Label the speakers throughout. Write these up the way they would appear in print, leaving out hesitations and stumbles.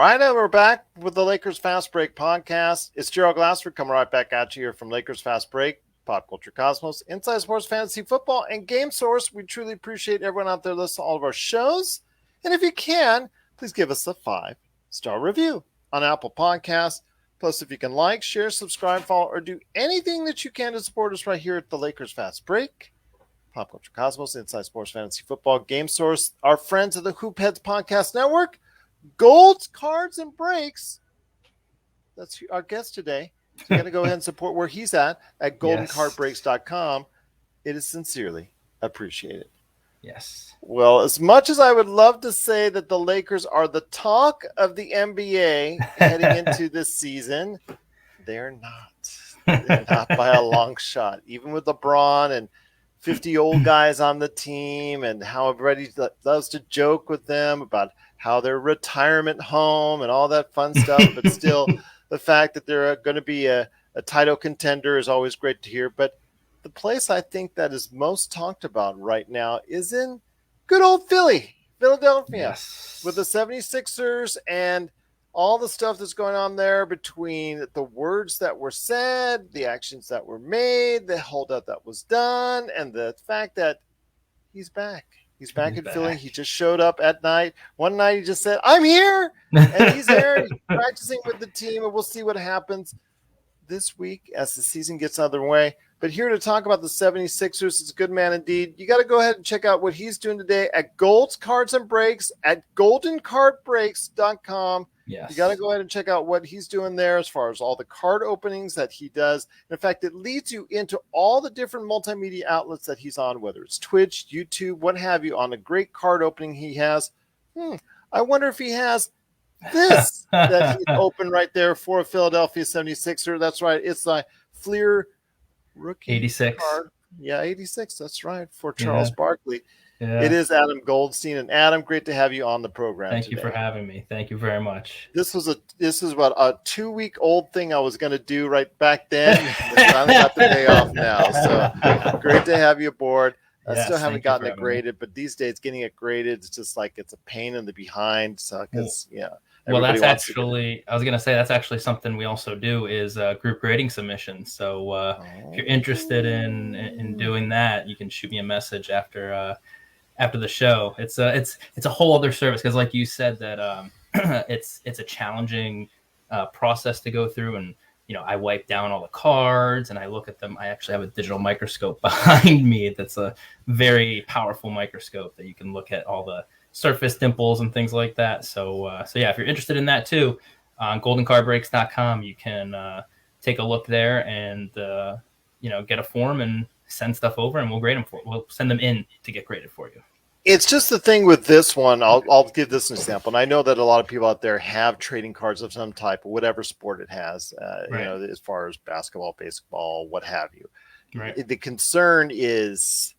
Speaker 1: right, and we're back with the Lakers Fast Break podcast. It's Gerald Glassford coming right back at you here from Lakers Fast Break, Pop Culture Cosmos, Inside Sports Fantasy Football, and Game Source. We truly appreciate everyone out there listening to all of our shows. And if you can, please give us a 5-star review on Apple Podcasts. Plus, if you can like, share, subscribe, follow, or do anything that you can to support us right here at the Lakers Fast Break, Pop Culture Cosmos, Inside Sports Fantasy Football, Game Source, our friends of the Hoop Heads Podcast Network, Golds, Cards, and Breaks. That's our guest today. So you got to go ahead and support where he's at goldencardbreaks.com. It is sincerely appreciated.
Speaker 2: Yes.
Speaker 1: Well, as much as I would love to say that the Lakers are the talk of the NBA heading into this season, they're not. They're not by a long shot. Even with LeBron and 50 old guys on the team and how everybody loves to joke with them about how their retirement home and all that fun stuff, but still the fact that they're going to be a title contender is always great to hear. But the place I think that is most talked about right now is in good old Philadelphia,
Speaker 2: Yes.
Speaker 1: with the 76ers and all the stuff that's going on there between the words that were said, the actions that were made, the holdout that was done, and the fact that he's back. He's back in Philly. He just showed up at night. One night he just said, I'm here. And he's there. He's practicing with the team, and we'll see what happens this week as the season gets underway. But here to talk about the 76ers is a good man indeed. You got to go ahead and check out what he's doing today at Gold's Cards and Breaks at goldencardbreaks.com.
Speaker 2: Yes.
Speaker 1: You got to go ahead and check out what he's doing there as far as all the card openings that he does. In fact, it leads you into all the different multimedia outlets that he's on, whether it's Twitch, YouTube, what have you, on a great card opening he has. I wonder if he has this that he's open right there for a Philadelphia 76er. That's right. It's a Fleer rookie
Speaker 2: 86
Speaker 1: card. Yeah, 86. That's right. For Charles Barkley.
Speaker 2: Yeah.
Speaker 1: It is Adam Goldstein. And Adam, great to have you on the program.
Speaker 2: Thank you for having me. Thank you very much.
Speaker 1: This is about a 2-week-old thing I was going to do right back then. It's finally got the day off now. So great to have you aboard. I still haven't gotten it graded, but these days getting it graded, it's just like it's a pain in the behind. So because
Speaker 2: well, that's actually, I was going to say, that's actually something we also do is group grading submissions. So if you're interested in doing that, you can shoot me a message after the show. It's a whole other service because, like you said, that it's a challenging process to go through, and I wipe down all the cards and I look at them. I actually have a digital microscope behind me. That's a very powerful microscope that you can look at all the surface dimples and things like that. So yeah, if you're interested in that too, on goldencardbreaks.com, you can take a look there and get a form and send stuff over, and we'll grade them we'll send them in to get graded for you.
Speaker 1: It's just the thing with this one. I'll give this an example. And I know that a lot of people out there have trading cards of some type, whatever sport it has, as far as basketball, baseball, what have you.
Speaker 2: Right.
Speaker 1: The concern is,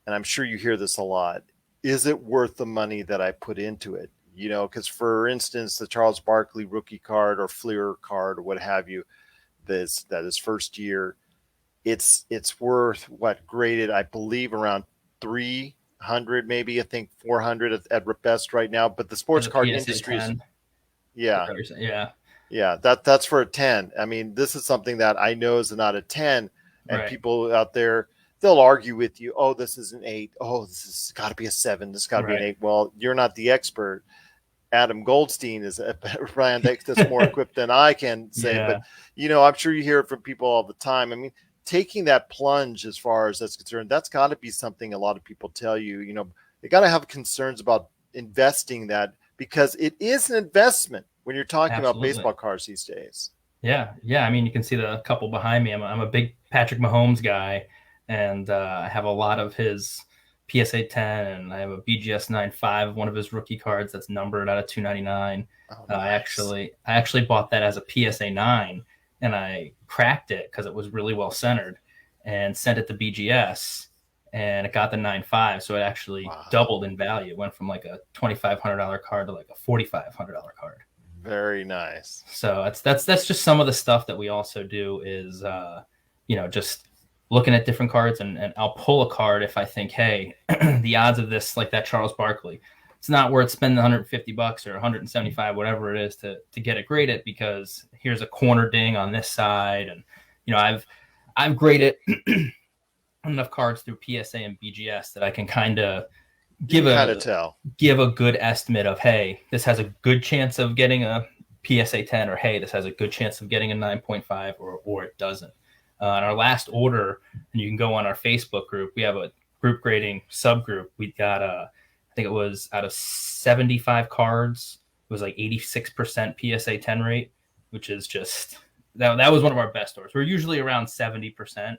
Speaker 1: and I'm sure you hear this a lot, is it worth the money that I put into it? Because for instance, the Charles Barkley rookie card or Fleer card or what have you, that is first year, it's worth what graded, I believe, around 300, maybe I think 400 at best right now. But the sports card industry is, that's for a 10. I mean, this is something that I know is not a 10, and people out there, they'll argue with you. Oh, this is an 8. Oh, this has got to be a 7. This got to be an 8. Well, you're not the expert. Adam Goldstein is a brand that's more equipped than I can say. But, I'm sure you hear it from people all the time. I mean, taking that plunge as far as that's concerned, that's got to be something a lot of people tell you. They got to have concerns about investing that, because it is an investment when you're talking about baseball cards these days.
Speaker 2: Yeah. I mean, you can see the couple behind me. I'm a big Patrick Mahomes guy, and I have a lot of his PSA 10, and I have a BGS 9.5, one of his rookie cards that's numbered out of 299.
Speaker 1: Nice.
Speaker 2: I actually bought that as a PSA 9, and I cracked it because it was really well centered, and sent it to BGS, and it got the 9.5. So it actually doubled in value. It went from like a $2,500 card to like a $4,500 card.
Speaker 1: Very nice.
Speaker 2: So that's just some of the stuff that we also do is, just looking at different cards, and I'll pull a card if I think, hey, the odds of this, like that Charles Barkley, it's not worth spending $150 or 175, whatever it is, to get it graded, because here's a corner ding on this side. And, I've graded enough cards through PSA and BGS that I can kind of give a good estimate of, hey, this has a good chance of getting a PSA 10, or hey, this has a good chance of getting a 9.5, or it doesn't. In our last order, and you can go on our Facebook group, we have a group grading subgroup. We got I think it was out of 75 cards, it was like 86% PSA 10 rate, which is just that was one of our best orders. We're usually around 70%,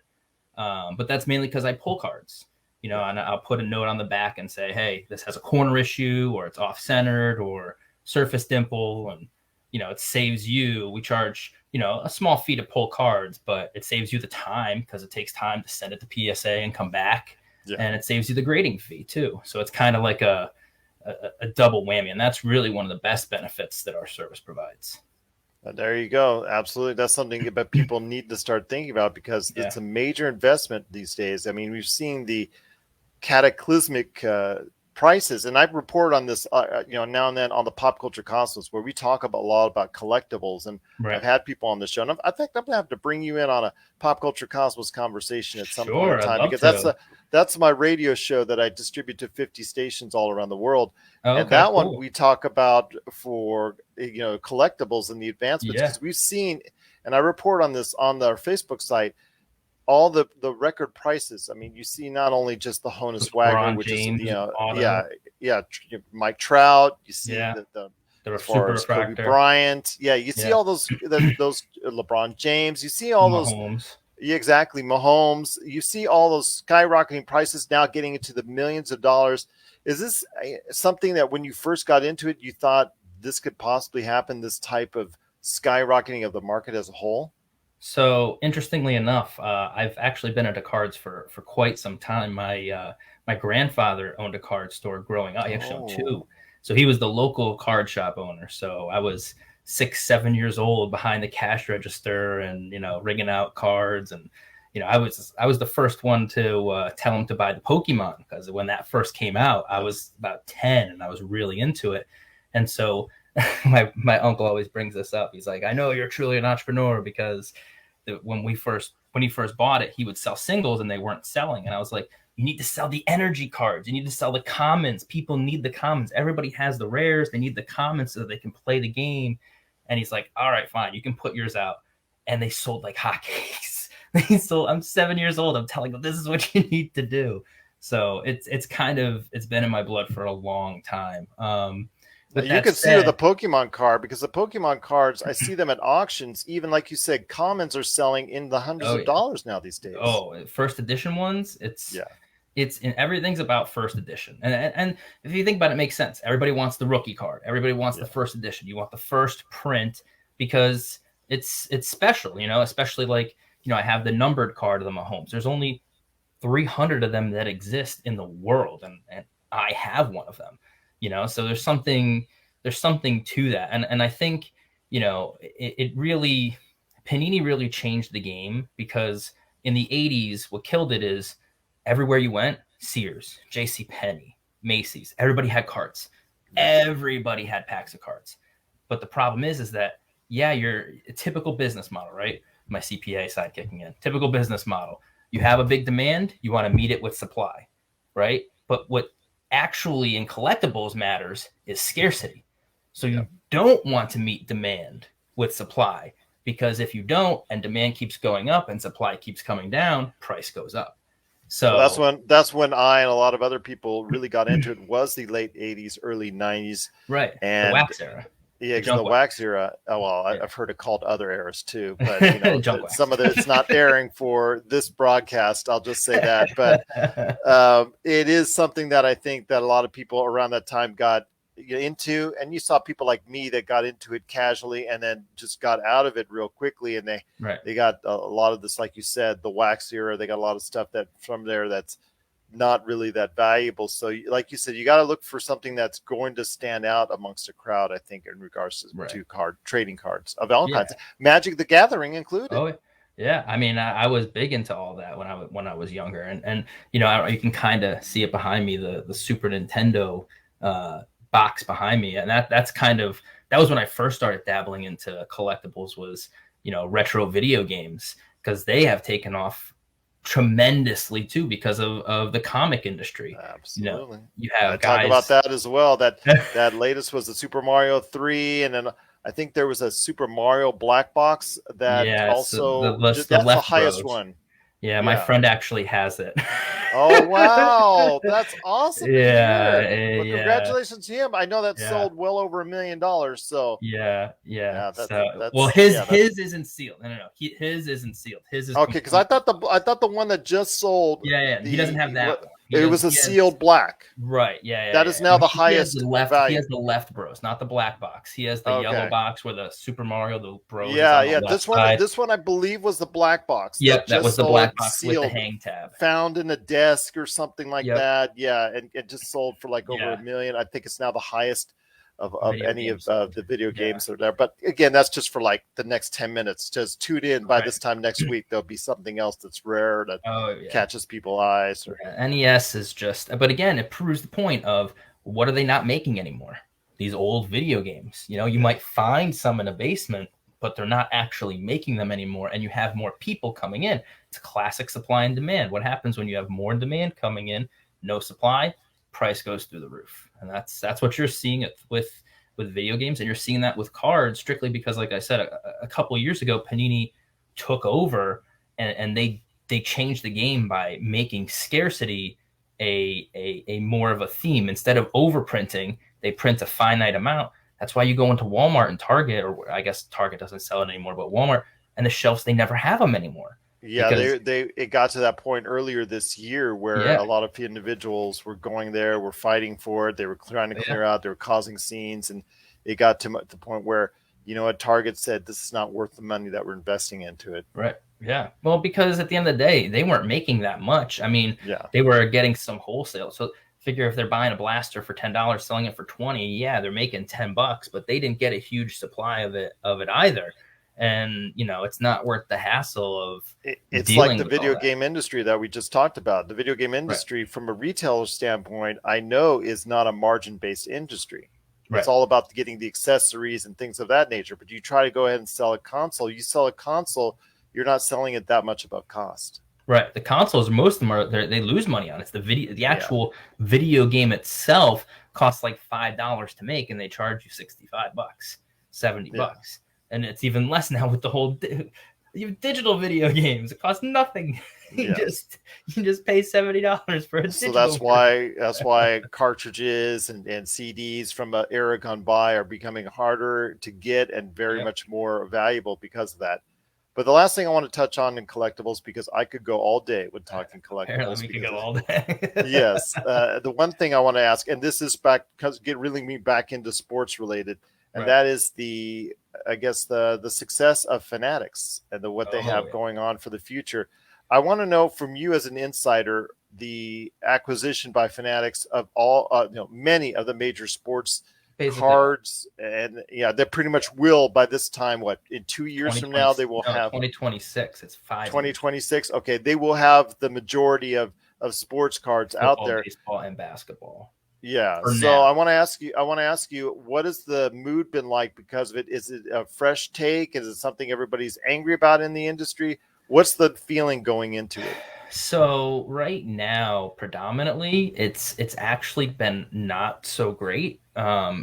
Speaker 2: but that's mainly because I pull cards, and I'll put a note on the back and say, hey, this has a corner issue, or it's off centered, or surface dimple, and it saves you. We charge a small fee to pull cards, but it saves you the time, because it takes time to send it to PSA and come back. Yeah. And it saves you the grading fee too. So it's kind of like a double whammy. And that's really one of the best benefits that our service provides.
Speaker 1: There you go. Absolutely. That's something that people need to start thinking about, because it's a major investment these days. I mean, we've seen the cataclysmic prices, and I report on this, now and then on the Pop Culture Cosmos, where we talk a lot about collectibles, and I've had people on the show, and I think I'm gonna have to bring you in on a Pop Culture Cosmos conversation at some point in time, because that's my radio show that I distribute to 50 stations all around the world. And that one we talk about for collectibles and the advancements, because we've seen, and I report on this on our Facebook site, all the record prices. I mean, you see not only just the Honus Wagner, which James, is Mike Trout. You see the super refractor, Kobe Bryant. Yeah, you see all those LeBron James. You see all Mahomes. Exactly, Mahomes. You see all those skyrocketing prices now, getting into the millions of dollars. Is this something that when you first got into it, you thought this could possibly happen? This type of skyrocketing of the market as a whole?
Speaker 2: So interestingly enough, I've actually been into cards for quite some time. My grandfather owned a card store growing up. He actually owned two. So he was the local card shop owner. So I was 6-7 years old behind the cash register and, ringing out cards. And, I was the first one to tell him to buy the Pokemon, because when that first came out, I was about 10 and I was really into it. And so my uncle always brings this up. He's like, I know you're truly an entrepreneur, because when he first bought it, he would sell singles and they weren't selling. And I was like, you need to sell the energy cards. You need to sell the commons. People need the commons. Everybody has the rares. They need the commons so that they can play the game. And he's like, all right, fine. You can put yours out. And they sold like hotcakes. I'm 7 years old. I'm telling them, this is what you need to do. So it's been in my blood for a long time.
Speaker 1: But you can see the Pokemon card, because the Pokemon cards, I see them at auctions. Even like you said, commons are selling in the hundreds of dollars now these days.
Speaker 2: Oh, first edition ones. It's in everything's about first edition. And if you think about it, it makes sense. Everybody wants the rookie card. Everybody wants the first edition. You want the first print because it's special, especially like, I have the numbered card of the Mahomes. There's only 300 of them that exist in the world. And I have one of them. So there's something to that. And I think, it really, Panini really changed the game, because in the 80s, what killed it is everywhere you went, Sears, JCPenney, Macy's, everybody had cards. Everybody had packs of cards. But the problem is that, you're a typical business model, right? My CPA side kicking in. Typical business model. You have a big demand, you want to meet it with supply, right? But what actually in collectibles matters is scarcity. So you don't want to meet demand with supply, because if you don't, and demand keeps going up and supply keeps coming down, price goes up. So that's when I and a lot of other people really got into it, was the late 80s, early 90s. Right. And the wax era.
Speaker 1: Yeah, the wax era. Oh, well, I've heard it called other eras too, but some of it's not airing for this broadcast. I'll just say that. But it is something that I think that a lot of people around that time got into, and you saw people like me that got into it casually and then just got out of it real quickly, and they got a lot of this, like you said, the wax era. They got a lot of stuff that from there that's not really that valuable. So like you said, you got to look for something that's going to stand out amongst the crowd, I think, in regards to trading cards of all kinds, Magic the Gathering included.
Speaker 2: Oh yeah. I mean, I was big into all that when I was younger, and you can kind of see it behind me, the Super Nintendo box behind me, and that was when I first started dabbling into collectibles, was, you know, retro video games, because they have taken off tremendously too because of the comic industry.
Speaker 1: Absolutely.
Speaker 2: You know, you have
Speaker 1: talk about that as well. That latest was the Super Mario 3, and then I think there was a Super Mario black box that also
Speaker 2: that's
Speaker 1: the highest one.
Speaker 2: Yeah, my friend actually has it.
Speaker 1: Oh, wow. That's awesome to
Speaker 2: Yeah,
Speaker 1: hear. Well, congratulations to him. I know that sold well over $1 million. So
Speaker 2: yeah.
Speaker 1: That's,
Speaker 2: well, his isn't sealed. No. His isn't sealed. His is
Speaker 1: okay, because I thought the one that just sold.
Speaker 2: Yeah. He doesn't have that one.
Speaker 1: It was a sealed black.
Speaker 2: Right. Yeah.
Speaker 1: That is now the highest value.
Speaker 2: He has the left Bros, not the black box. He has the yellow box where the Super Mario, the Bros.
Speaker 1: Yeah. This one I believe was the black box.
Speaker 2: Yep, that was the black box sealed, with the hang tab.
Speaker 1: Found in a desk or something like that. Yeah, and it just sold for like over $1 million. I think it's now the highest of any of the video games that are there. But again, that's just for like the next 10 minutes. Just tune in. By this time next week, there'll be something else that's rare that catches people's eyes.
Speaker 2: NES is just, but again, it proves the point of, what are they not making anymore? These old video games. You know, you might find some in a basement, but they're not actually making them anymore. And you have more people coming in. It's classic supply and demand. What happens when you have more demand coming in, no supply, price goes through the roof. And that's what you're seeing with video games. And you're seeing that with cards, strictly because, like I said, a couple of years ago, Panini took over and they changed the game by making scarcity a more of a theme. Instead of overprinting, they print a finite amount. That's why you go into Walmart and Target, or I guess Target doesn't sell it anymore, but Walmart and the shelves, they never have them anymore.
Speaker 1: Yeah, it got to that point earlier this year where a lot of individuals were going there, were fighting for it. They were trying to clear out. They were causing scenes, and it got to the point where, you know, Target said, this is not worth the money that we're investing into it.
Speaker 2: Right. Yeah. Well, because at the end of the day, they weren't making that much. I mean, they were getting some wholesale. So figure if they're buying a blaster for $10, selling it for $20, they're making $10, but they didn't get a huge supply of it either. And, you know, it's not worth the hassle of
Speaker 1: it's like the video game industry that we just talked about. The video game industry, from a retailer standpoint, I know is not a margin-based industry. It's all about getting the accessories and things of that nature. But you try to go ahead and sell a console. You sell a console, you're not selling it that much above cost.
Speaker 2: Right. The consoles, most of them they lose money on. It's the actual video game itself costs like $5 to make, and they charge you $65, $70. And it's even less now with the whole digital video games. It costs nothing. You just pay $70 for a digital.
Speaker 1: So that's why cartridges and CDs from an era gone by are becoming harder to get and very much more valuable because of that. But the last thing I want to touch on in collectibles, because I could go all day with talking collectibles.
Speaker 2: Apparently we could go all day.
Speaker 1: Yes. The one thing I want to ask, and this is reeling me back into sports related, and that is the success of Fanatics and what they have going on for the future. I want to know from you as an insider, the acquisition by Fanatics of all, many of the major sports cards, and they pretty much will by this time. What, in 2 years from now they will have
Speaker 2: 2026? It's
Speaker 1: 2026. Okay, they will have the majority of sports cards out there,
Speaker 2: baseball and basketball.
Speaker 1: Yeah. So I want to ask you, what has the mood been like because of it? Is it a fresh take? Is it something everybody's angry about in the industry? What's the feeling going into it?
Speaker 2: So right now, predominantly, it's actually been not so great,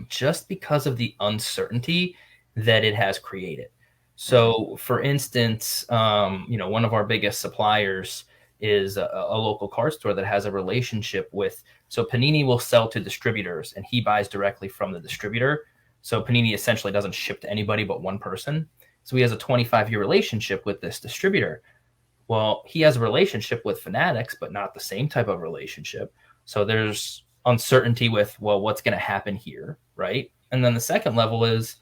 Speaker 2: just because of the uncertainty that it has created. So, for instance, one of our biggest suppliers is a local card store that has a relationship with. So Panini will sell to distributors, and he buys directly from the distributor. So Panini essentially doesn't ship to anybody but one person. So he has a 25-year relationship with this distributor. Well, he has a relationship with Fanatics, but not the same type of relationship. So there's uncertainty with, well, what's going to happen here, right? And then the second level is,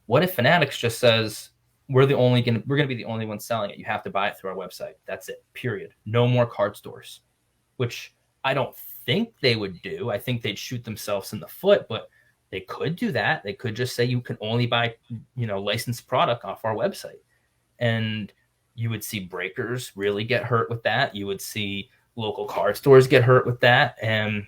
Speaker 2: what if Fanatics just says, we're going to be the only ones selling it. You have to buy it through our website. That's it, period. No more card stores, which I don't think they would do. I think they'd shoot themselves in the foot, but they could do that. They could just say you can only buy, licensed product off our website. And you would see breakers really get hurt with that. You would see local card stores get hurt with that. And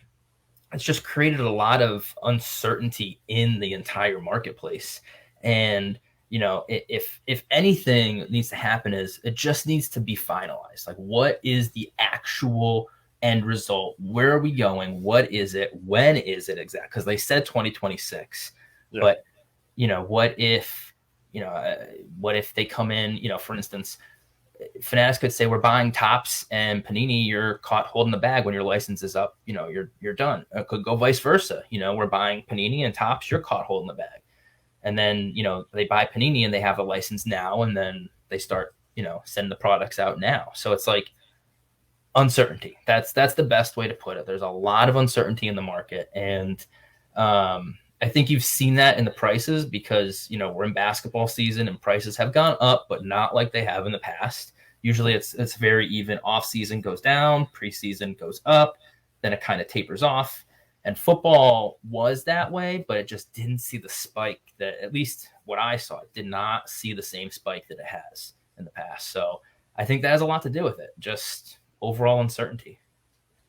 Speaker 2: it's just created a lot of uncertainty in the entire marketplace. And if anything needs to happen, is it just needs to be finalized. Like, what is the actual end result? Where are we going? What is it? When is it exact? Because they said 2026,
Speaker 1: Yeah.
Speaker 2: but what if they come in? For instance, Fanatics could say we're buying Tops, and Panini, you're caught holding the bag when your license is up. You're done. It could go vice versa. We're buying Panini and Tops, you're caught holding the bag. And then, they buy Panini and they have a license now, and then they start, sending the products out now. So it's like uncertainty. That's the best way to put it. There's a lot of uncertainty in the market. And I think you've seen that in the prices because, we're in basketball season and prices have gone up, but not like they have in the past. Usually it's very even. Off season goes down, preseason goes up, then it kind of tapers off. And football was that way, but it just didn't see the spike that, at least what I saw, it did not see the same spike that it has in the past. So I think that has a lot to do with it. Just overall uncertainty.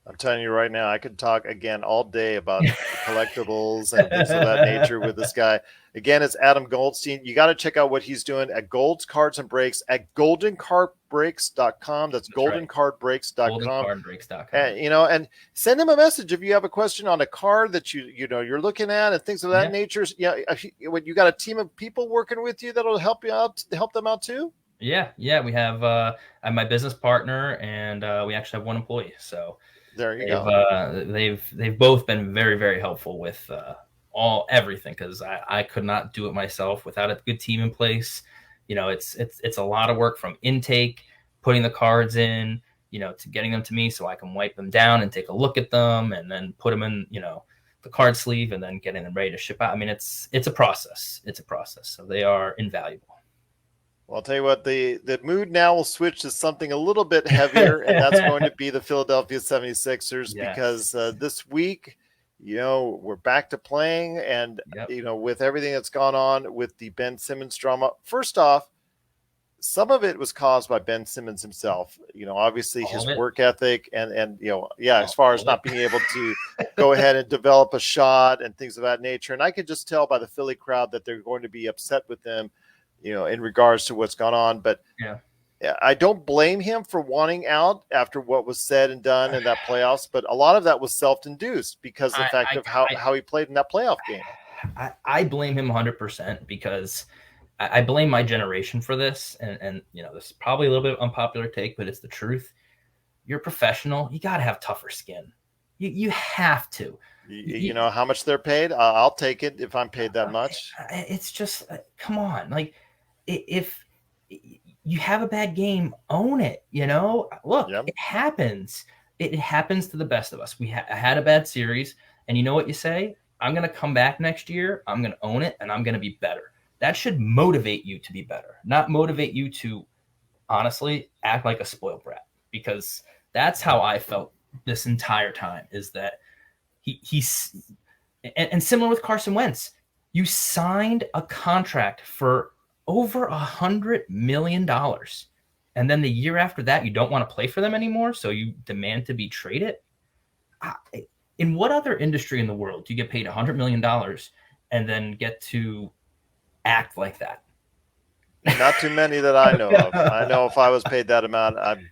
Speaker 1: I'm telling you right now, I could talk again all day about collectibles and things of that nature with this guy. Again, it's Adam Goldstein. You got to check out what he's doing at Gold's Cards and Breaks at goldencardbreaks.com. That's goldencardbreaks.com.
Speaker 2: Goldencardbreaks.com.
Speaker 1: And send him a message if you have a question on a card that you're looking at and things of that nature. Yeah, you got a team of people working with you that'll help them out too.
Speaker 2: Yeah. We have my business partner, and we actually have one employee. So
Speaker 1: there you go.
Speaker 2: They've both been very, very helpful with everything, because I could not do it myself without a good team in place. It's a lot of work, from intake, putting the cards in, to getting them to me so I can wipe them down and take a look at them, and then put them in, the card sleeve, and then getting them ready to ship out. I mean, it's a process. It's a process. So they are invaluable.
Speaker 1: Well, I'll tell you what, the mood now will switch to something a little bit heavier, and that's going to be the Philadelphia 76ers, because this week, we're back to playing, and, with everything that's gone on with the Ben Simmons drama. First off, some of it was caused by Ben Simmons himself, obviously his work ethic and as far as not being able to go ahead and develop a shot and things of that nature. And I could just tell by the Philly crowd that they're going to be upset with them, in regards to what's gone on. But I don't blame him for wanting out after what was said and done in that playoffs. But a lot of that was self-induced because of the fact of how he played in that playoff game.
Speaker 2: I blame him 100%, because I blame my generation for this. And this is probably a little bit of unpopular take, but it's the truth. You're a professional. You got to have tougher skin. You have to.
Speaker 1: You know how much they're paid? I'll take it if I'm paid that much.
Speaker 2: It's just, come on. Like, if you have a bad game, own it. Look, It happens. It happens to the best of us. We had a bad series, and you know what you say? I'm going to come back next year. I'm going to own it, and I'm going to be better. That should motivate you to be better, not motivate you to, honestly, act like a spoiled brat, because that's how I felt this entire time, is that he's and similar with Carson Wentz. You signed a contract for over $100 million. And then the year after that, you don't want to play for them anymore. So you demand to be traded. In what other industry in the world do you get paid $100 million and then get to act like that?
Speaker 1: Not too many that I know of. I know if I was paid that amount, I'm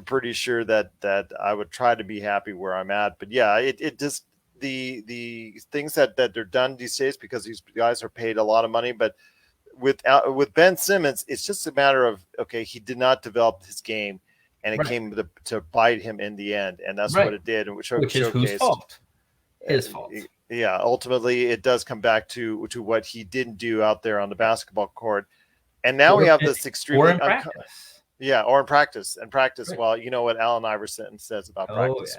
Speaker 1: pretty sure that I would try to be happy where I'm at. But yeah, it just, the things that they're done these days, because these guys are paid a lot of money. But with Ben Simmons, it's just a matter of, okay, he did not develop his game, and it came to bite him in the end, and that's what it did, and which is whose fault?
Speaker 2: His fault.
Speaker 1: Yeah, ultimately, it does come back to what he didn't do out there on the basketball court, and now we have this extremely
Speaker 2: or in practice.
Speaker 1: Or in practice. Right. Well, you know what Allen Iverson says about practice,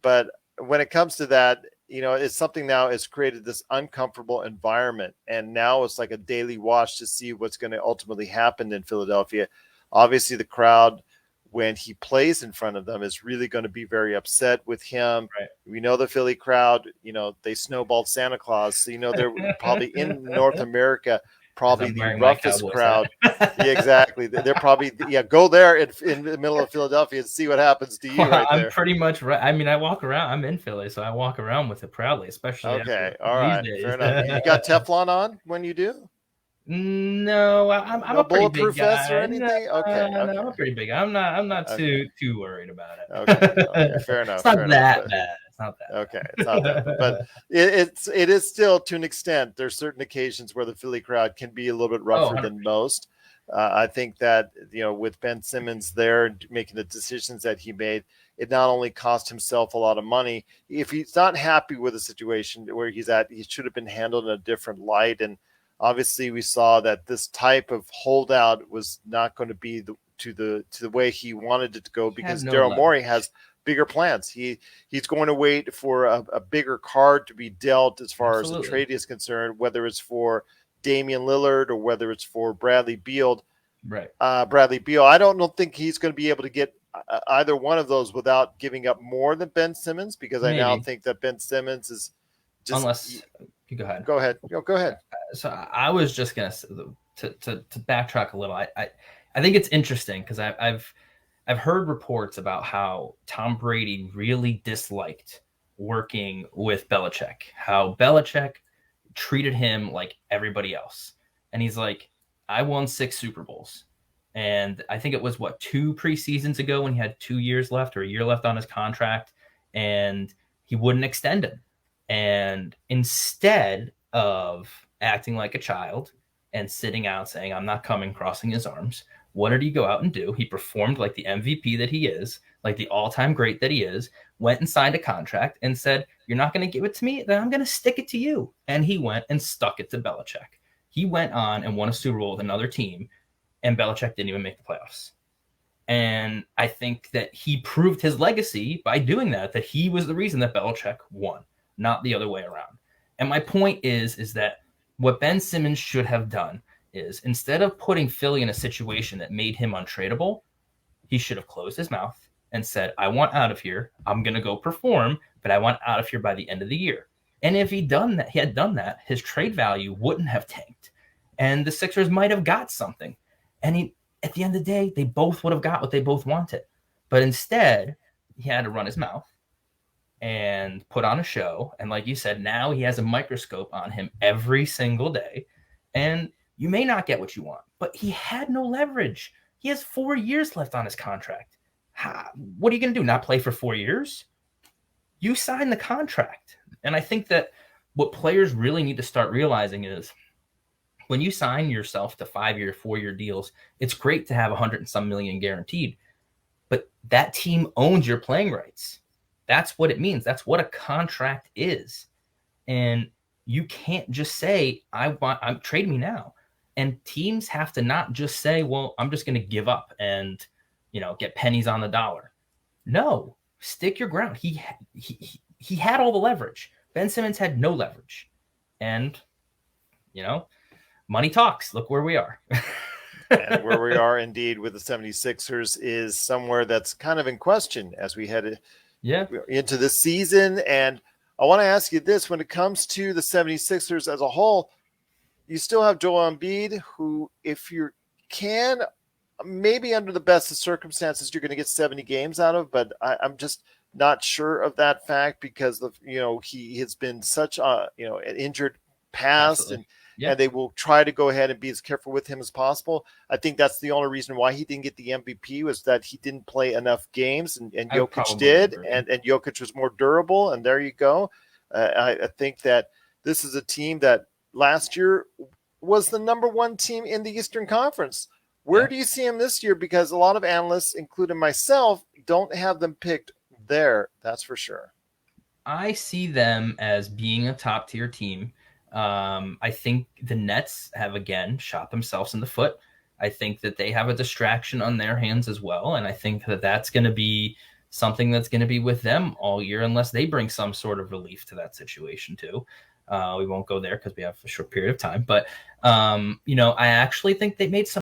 Speaker 1: but when it comes to that, it's something now has created this uncomfortable environment. And now it's like a daily watch to see what's going to ultimately happen in Philadelphia. Obviously, the crowd, when he plays in front of them, is really going to be very upset with him.
Speaker 2: Right.
Speaker 1: We know the Philly crowd, they snowballed Santa Claus. So, they're probably in North America probably the roughest crowd. Yeah, exactly. They're probably go there in the middle of Philadelphia and see what happens to you right there.
Speaker 2: I'm pretty much right. I mean, I walk around. I'm in Philly, so I walk around with it proudly, especially
Speaker 1: all right,
Speaker 2: these days.
Speaker 1: Fair enough. You got Teflon on when you do?
Speaker 2: No, I'm
Speaker 1: No
Speaker 2: a pretty big
Speaker 1: bulletproof vest or
Speaker 2: guy.
Speaker 1: anything? Okay.
Speaker 2: No, I'm a pretty big guy. I'm not too worried about it.
Speaker 1: Okay. Fair enough.
Speaker 2: It's not
Speaker 1: fair
Speaker 2: that
Speaker 1: enough.
Speaker 2: bad. It's not that.
Speaker 1: Okay, it's not that bad. But it is still, to an extent, there's certain occasions where the Philly crowd can be a little bit rougher than most. I think that, with Ben Simmons there making the decisions that he made, it not only cost himself a lot of money. If he's not happy with the situation where he's at, he should have been handled in a different light. And obviously, we saw that this type of holdout was not going to be to the way he wanted it to go, because Daryl Morey has bigger plans. He's going to wait for a bigger card to be dealt as far as the trade is concerned, whether it's for Damian Lillard or whether it's for Bradley Beal.
Speaker 2: Right.
Speaker 1: Bradley Beal, I don't think he's going to be able to get either one of those without giving up more than Ben Simmons, because I now think that Ben Simmons is just. Unless
Speaker 2: you go ahead.
Speaker 1: Go ahead. Go ahead.
Speaker 2: So I was just going to backtrack a little. I think it's interesting because I've heard reports about how Tom Brady really disliked working with Belichick, how Belichick treated him like everybody else. And he's like, I won 6 Super Bowls. And I think it was 2 preseasons ago when he had 2 years left or a year left on his contract, and he wouldn't extend him. And instead of acting like a child and sitting out saying, I'm not coming, crossing his arms, what did he go out and do? He performed like the MVP that he is, like the all-time great that he is, went and signed a contract and said, you're not going to give it to me? Then I'm going to stick it to you. And he went and stuck it to Belichick. He went on and won a Super Bowl with another team, and Belichick didn't even make the playoffs. And I think that he proved his legacy by doing that he was the reason that Belichick won, not the other way around. And my point is that what Ben Simmons should have done is, instead of putting Philly in a situation that made him untradeable, he should have closed his mouth and said, I want out of here. I'm going to go perform, but I want out of here by the end of the year. And if he had done that, his trade value wouldn't have tanked. And the Sixers might have got something. And at the end of the day, they both would have got what they both wanted. But instead, he had to run his mouth and put on a show. And like you said, now he has a microscope on him every single day. And you may not get what you want, but he had no leverage. He has 4 years left on his contract. What are you going to do? Not play for 4 years? You signed the contract. And I think that what players really need to start realizing is, when you sign yourself to 5-year, 4-year deals, it's great to have 100 and some million guaranteed, but that team owns your playing rights. That's what it means. That's what a contract is. And you can't just say, I'm trade me now. And teams have to not just say, well, I'm just going to give up and, get pennies on the dollar. No, stick your ground. He had all the leverage. Ben Simmons had no leverage. And, money talks. Look where we are.
Speaker 1: And where we are indeed with the 76ers is somewhere that's kind of in question as we head into this season. And I want to ask you this: when it comes to the 76ers as a whole, you still have Joel Embiid, who, if you can, maybe under the best of circumstances, you're going to get 70 games out of, but I'm just not sure of that fact, because he has been such an injured past. Absolutely. And they will try to go ahead and be as careful with him as possible. I think that's the only reason why he didn't get the MVP, was that he didn't play enough games, and Jokic did, and Jokic was more durable, and there you go. I think that this is a team that last year was the number 1 team in the Eastern Conference. Where do you see him this year? Because a lot of analysts, including myself, don't have them picked there. That's for sure.
Speaker 2: I see them as being a top-tier team. I think the Nets have, again, shot themselves in the foot. I think that they have a distraction on their hands as well. And I think that that's going to be something that's going to be with them all year, unless they bring some sort of relief to that situation too. We won't go there because we have a short period of time. But, I actually think they made some